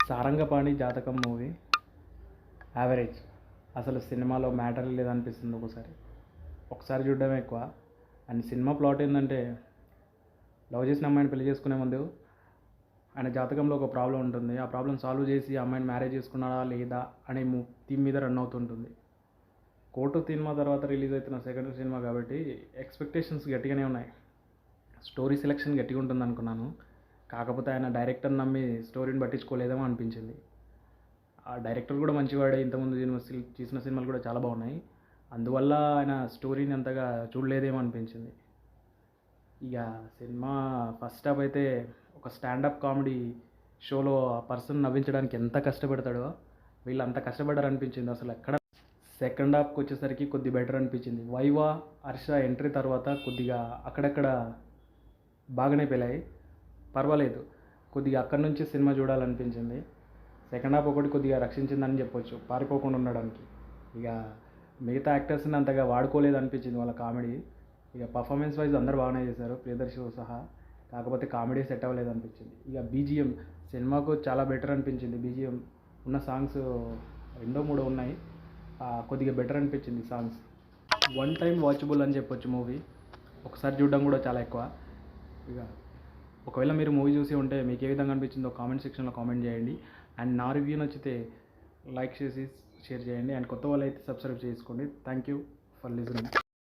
సారంగపాణి జాతకం movie average. అసలు సినిమాలో మ్యాటర్ లేదనిపిస్తుంది ఒకసారి చూడడమే ఎక్కువ. అండ్ సినిమా ప్లాట్ ఏంటంటే, లవ్ చేసిన అమ్మాయిని పెళ్లి చేసుకునే ముందు ఆయన జాతకంలో ఒక ప్రాబ్లం ఉంటుంది. ఆ ప్రాబ్లం సాల్వ్ చేసి ఆ అమ్మాయిని మ్యారేజ్ చేసుకున్నాడా లేదా అనే థీమ్ మీద రన్ అవుతుంటుంది. కోర్టు సినిమా తర్వాత రిలీజ్ అవుతున్న సెకండ్ సినిమా కాబట్టి ఎక్స్పెక్టేషన్స్ గట్టిగానే ఉన్నాయి. స్టోరీ సెలెక్షన్ గట్టిగా ఉంటుంది అనుకున్నాను. కాకపోతే ఆయన డైరెక్టర్ నమ్మి స్టోరీని పట్టించుకోలేదేమో అనిపించింది. ఆ డైరెక్టర్ కూడా మంచివాడే, ఇంతకుముందు చేసిన సినిమాలు కూడా చాలా బాగున్నాయి. అందువల్ల ఆయన స్టోరీని అంతగా చూడలేదేమో అనిపించింది. ఇక సినిమా ఫస్ట్ హాఫ్ అయితే ఒక స్టాండప్ కామెడీ షోలో ఆ పర్సన్ నవ్వించడానికి ఎంత కష్టపడతాడో వీళ్ళు అంత కష్టపడ్డారు అనిపించింది. అసలు ఎక్కడ సెకండ్ హాఫ్కి వచ్చేసరికి కొద్ది బెటర్ అనిపించింది. వైవా హర్ష ఎంట్రీ తర్వాత కొద్దిగా అక్కడక్కడ బాగానే పెళ్ళాయి, పర్వాలేదు. కొద్దిగా అక్కడి నుంచి సినిమా చూడాలనిపించింది. సెకండ్ హాఫ్ ఒకటి కొద్దిగా రక్షించిందని చెప్పొచ్చు, పారిపోకుండా ఉండడానికి. ఇక మిగతా యాక్టర్స్ని అంతగా వాడుకోలేదు అనిపించింది వాళ్ళ కామెడీ. ఇక పర్ఫార్మెన్స్ వైజ్ అందరూ బాగానే చేశారు, ప్రియదర్శి సహా. కాకపోతే కామెడీ సెట్ అవ్వలేదు అనిపించింది. ఇక బీజిఎం సినిమాకు చాలా బెటర్ అనిపించింది. బీజిఎం ఉన్న సాంగ్స్ రెండో మూడో ఉన్నాయి, కొద్దిగా బెటర్ అనిపించింది సాంగ్స్. వన్ టైం వాచబుల్ అని చెప్పొచ్చు మూవీ. ఒకసారి చూడడం కూడా చాలా ఎక్కువ. ఇక ఒకవేళ మీరు మూవీ చూసి ఉంటే మీకు ఏ విధంగా అనిపించిందో కామెంట్ సెక్షన్లో కామెంట్ చేయండి. అండ్ నా రివ్యూ నచ్చితే లైక్ చేసి షేర్ చేయండి. అండ్ కొత్త వాళ్ళు అయితే సబ్స్క్రైబ్ చేసుకోండి. Thank you for listening.